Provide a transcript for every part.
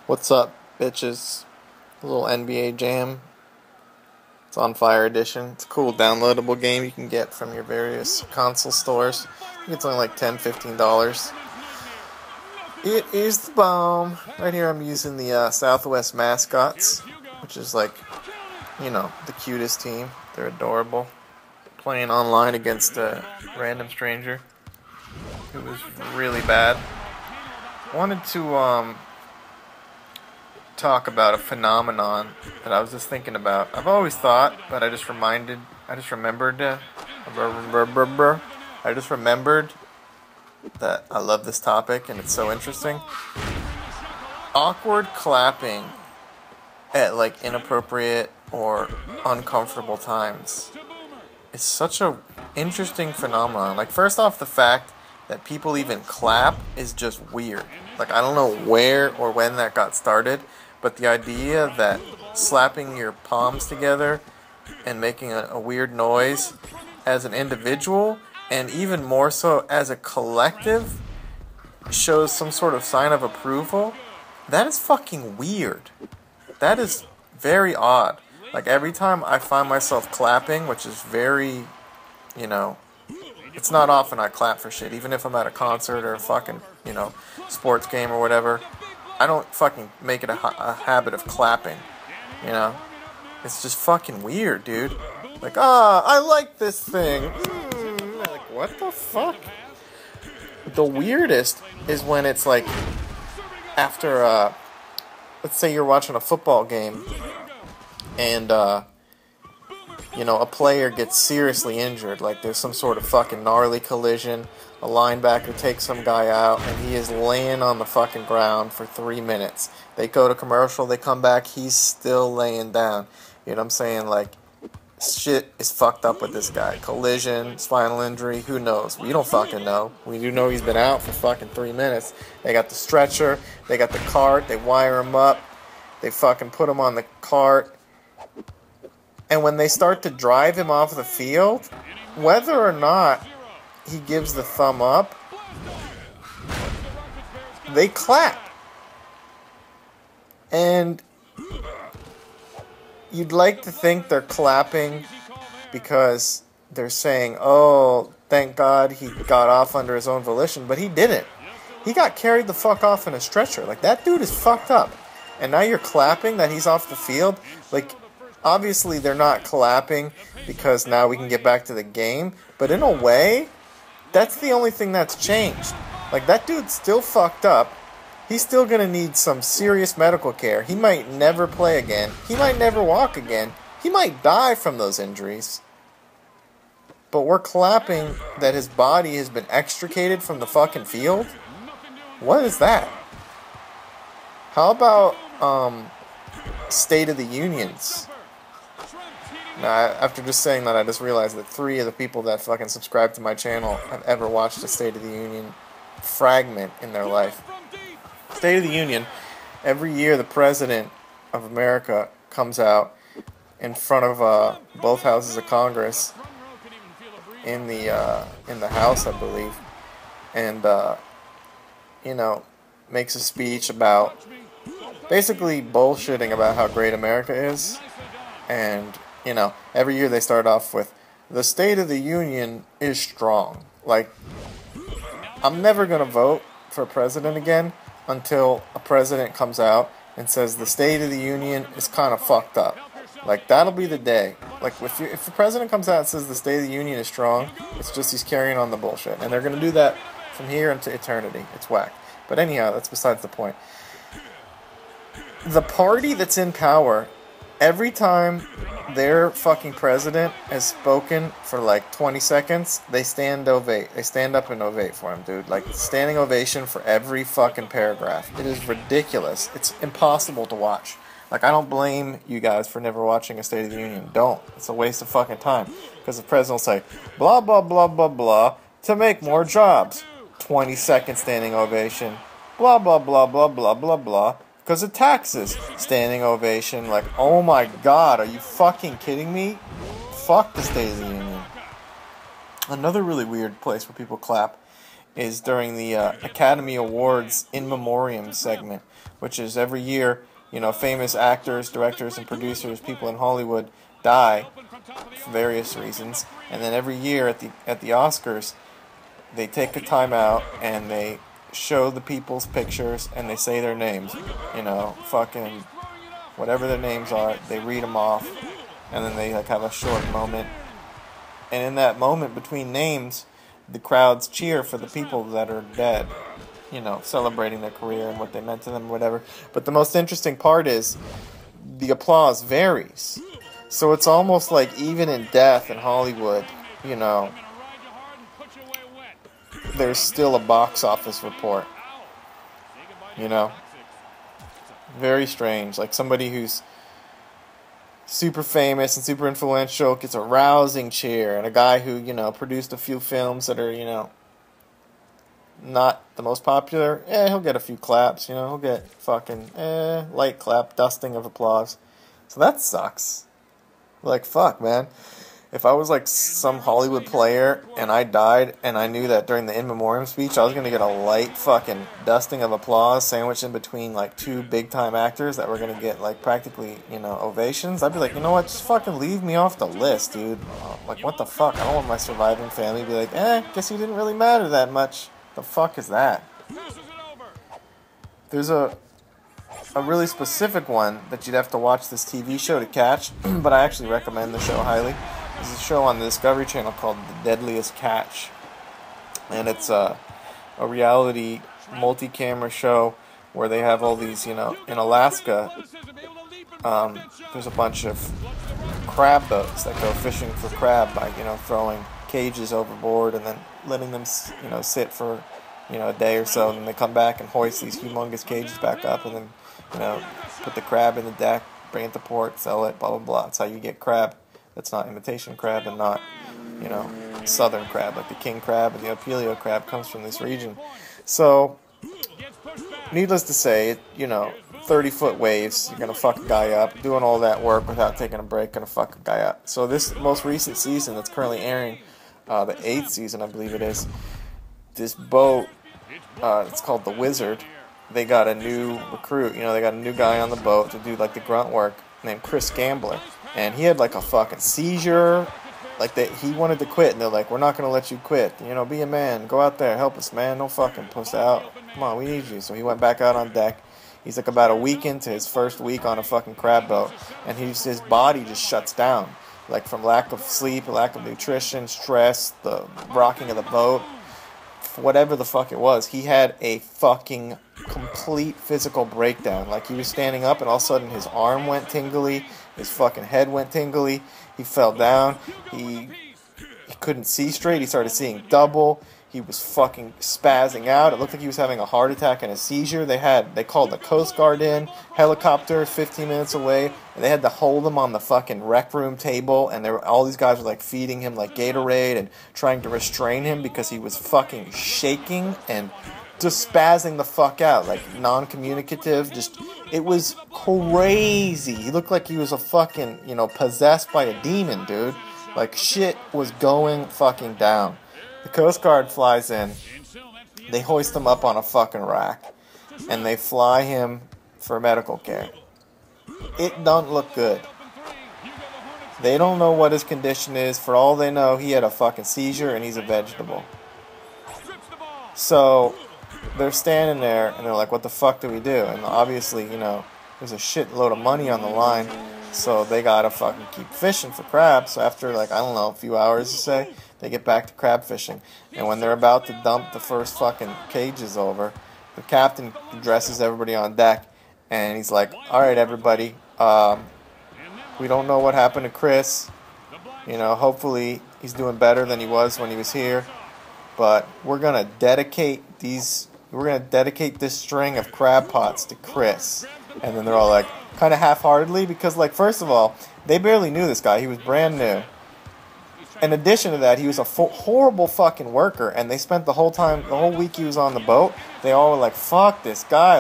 What's up, bitches? A little NBA Jam. It's on Fire Edition. It's a cool downloadable game you can get from your various console stores. I think it's only like $10, $15. It is the bomb. Right here I'm using the Southwest Mascots, which is like, the cutest team. They're adorable. Playing online against a random stranger who was really bad. Wanted to talk about a phenomenon that I was just thinking about. I've always thought, but I just remembered that I love this topic and it's so interesting. Awkward clapping at like inappropriate or uncomfortable times. It's such a interesting phenomenon. Like, first off, the fact that people even clap is just weird. Like, I don't know where or when that got started, but the idea that slapping your palms together and making a weird noise as an individual, and even more so as a collective, shows some sort of sign of approval, that is fucking weird. That is very odd. Like, every time I find myself clapping, which is very, it's not often I clap for shit, even if I'm at a concert or a fucking, sports game or whatever. I don't fucking make it a habit of clapping, It's just fucking weird, dude. Like, I like this thing. Like, what the fuck? The weirdest is when it's like, after, let's say you're watching a football game, and, a player gets seriously injured, like there's some sort of fucking gnarly collision, a linebacker takes some guy out, and he is laying on the fucking ground for 3 minutes. They go to commercial, they come back, he's still laying down. You know what I'm saying? Like, shit is fucked up with this guy. Collision, spinal injury, who knows? We don't fucking know. We do know he's been out for fucking 3 minutes. They got the stretcher, they got the cart, they wire him up, they fucking put him on the cart. And when they start to drive him off the field, whether or not he gives the thumb up, they clap. And you'd like to think they're clapping because they're saying, oh, thank God he got off under his own volition, but he didn't. He got carried the fuck off in a stretcher. Like, that dude is fucked up. And now you're clapping that he's off the field? Like, obviously they're not clapping because now we can get back to the game, but in a way, that's the only thing that's changed. Like, that dude's still fucked up. He's still gonna need some serious medical care. He might never play again. He might never walk again. He might die from those injuries. But we're clapping that his body has been extricated from the fucking field? What is that? How about, State of the Unions? Now, after just saying that, I just realized that 3 of the people that fucking subscribe to my channel have ever watched a State of the Union fragment in their life. State of the Union, every year the President of America comes out in front of both houses of Congress in the House, I believe, and makes a speech about basically bullshitting about how great America is. And every year they start off with, the State of the Union is strong. Like, I'm never going to vote for a president again until a president comes out and says the State of the Union is kind of fucked up. Like, that'll be the day. Like, if the president comes out and says the State of the Union is strong, it's just he's carrying on the bullshit. And they're going to do that from here into eternity. It's whack. But anyhow, that's besides the point. The party that's in power, every time their fucking president has spoken for like 20 seconds, they stand up and ovate for him, dude. Like, standing ovation for every fucking paragraph. It is ridiculous. It's impossible to watch. Like, I don't blame you guys for never watching a State of the Union. Don't. It's a waste of fucking time. Because the president will say, blah, blah, blah, blah, blah, to make more jobs. 20-second standing ovation. Blah, blah, blah, blah, blah, blah, blah. Because of taxes. Standing ovation. Like, oh my God, are you fucking kidding me? Fuck the State of the Union. Another really weird place where people clap is during the Academy Awards in memoriam segment, which is every year, famous actors, directors, and producers, people in Hollywood die for various reasons, and then every year at the Oscars, they take a time out and they show the people's pictures and they say their names, fucking whatever their names are, they read them off, and then they have a short moment, and in that moment between names, the crowds cheer for the people that are dead, celebrating their career and what they meant to them, or whatever. But the most interesting part is the applause varies. So it's almost like even in death in Hollywood, there's still a box office report. Very strange. Like somebody who's super famous and super influential gets a rousing cheer, and a guy who, produced a few films that are, not the most popular, he'll get a few claps, he'll get fucking, light clap, dusting of applause. So that sucks. Like, fuck, man. If I was like some Hollywood player and I died and I knew that during the in memoriam speech I was going to get a light fucking dusting of applause sandwiched in between like two big time actors that were going to get like practically, ovations, I'd be like, you know what, just fucking leave me off the list, dude. Like, what the fuck? I don't want my surviving family to be like, guess you didn't really matter that much. The fuck is that? There's a really specific one that you'd have to watch this TV show to catch, but I actually recommend the show highly. There's a show on the Discovery Channel called The Deadliest Catch, and it's a reality multi-camera show where they have all these, in Alaska, there's a bunch of crab boats that go fishing for crab by, throwing cages overboard and then letting them, sit for, a day or so, and then they come back and hoist these humongous cages back up and then, put the crab in the deck, bring it to port, sell it, blah, blah, blah. That's how you get crab. That's not imitation crab and not, southern crab, like the king crab and the Opelio crab comes from this region. So, needless to say, 30-foot waves, you're going to fuck a guy up, doing all that work without taking a break, going to fuck a guy up. So this most recent season that's currently airing, the 8th season, I believe it is, this boat, it's called the Wizard, they got a new recruit, they got a new guy on the boat to do like the grunt work named Chris Gambler. And he had like a fucking seizure, like he wanted to quit, and they're like, we're not going to let you quit, be a man, go out there, help us, man, don't fucking puss out, come on, we need you. So he went back out on deck. He's like about a week into his first week on a fucking crab boat, and his body just shuts down, like from lack of sleep, lack of nutrition, stress, the rocking of the boat, whatever the fuck it was. He had a fucking complete physical breakdown. Like, he was standing up and all of a sudden his arm went tingly, his fucking head went tingly, he fell down, he couldn't see straight, he started seeing double, he was fucking spazzing out, it looked like he was having a heart attack and a seizure. They called the Coast Guard in, helicopter 15 minutes away, and they had to hold him on the fucking rec room table, and all these guys were like feeding him like Gatorade and trying to restrain him because he was fucking shaking and just spazzing the fuck out, like non-communicative, it was crazy. He looked like he was a fucking, possessed by a demon, dude. Like, shit was going fucking down. The Coast Guard flies in, they hoist him up on a fucking rack, and they fly him for medical care. It don't look good. They don't know what his condition is. For all they know, he had a fucking seizure and he's a vegetable. So they're standing there and they're like, what the fuck do we do? And obviously, there's a shitload of money on the line, so they gotta fucking keep fishing for crabs. So after a few hours, say, they get back to crab fishing. And when they're about to dump the first fucking cages over, the captain addresses everybody on deck and he's like, alright everybody, we don't know what happened to Chris. Hopefully he's doing better than he was when he was here. But we're gonna dedicate this string of crab pots to Chris. And then they're all like, kind of half-heartedly, because first of all, they barely knew this guy. He was brand new. In addition to that, he was a horrible fucking worker, and they spent the whole week he was on the boat, they all were like, fuck this guy,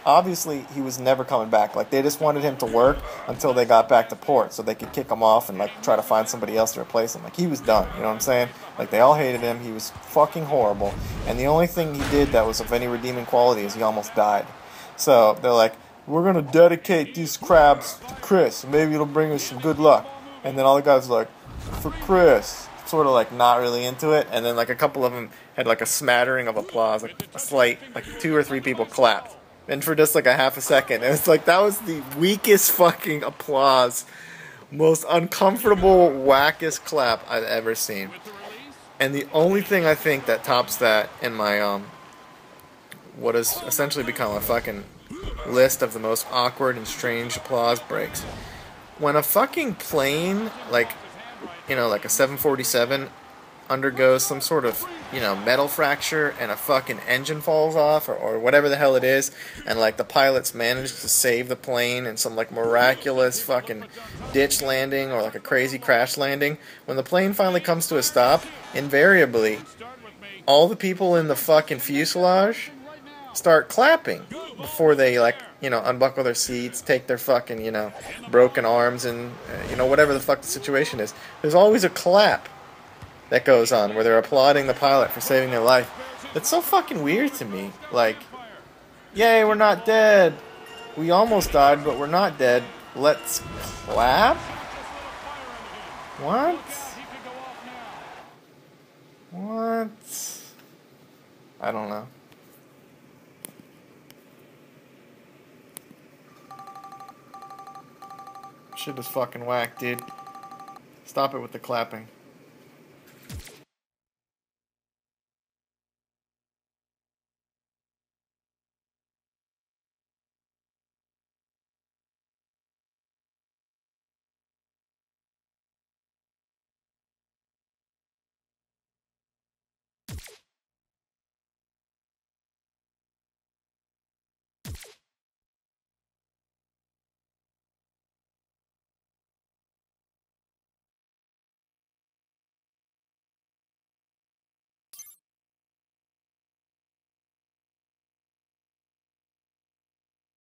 obviously he was never coming back. Like, they just wanted him to work until they got back to port so they could kick him off and, like, try to find somebody else to replace him. Like, he was done, you know what I'm saying? Like, they all hated him. He was fucking horrible. And the only thing he did that was of any redeeming quality is he almost died. So they're like, we're going to dedicate these crabs to Chris. Maybe it'll bring us some good luck. And then all the guys were like, for Chris. Sort of like not really into it. And then like a couple of them had like a smattering of applause. Like a slight, like 2 or 3 people clapped. And for just like a half a second. It was like, that was the weakest fucking applause. Most uncomfortable, wackest clap I've ever seen. And the only thing I think that tops that in my, what has essentially become a fucking list of the most awkward and strange applause breaks. When a fucking plane, like, you know, like a 747 undergoes some sort of, you know, metal fracture and a fucking engine falls off or whatever the hell it is, and like the pilots manage to save the plane in some like miraculous fucking ditch landing or like a crazy crash landing, when the plane finally comes to a stop, invariably all the people in the fucking fuselage start clapping before they, like, you know, unbuckle their seats, take their fucking, you know, broken arms and, you know, whatever the fuck the situation is. There's always a clap that goes on where they're applauding the pilot for saving their life. It's so fucking weird to me. Like, yay, we're not dead. We almost died, but we're not dead. Let's clap? What? What? I don't know. Shit is fucking whack, dude. Stop it with the clapping.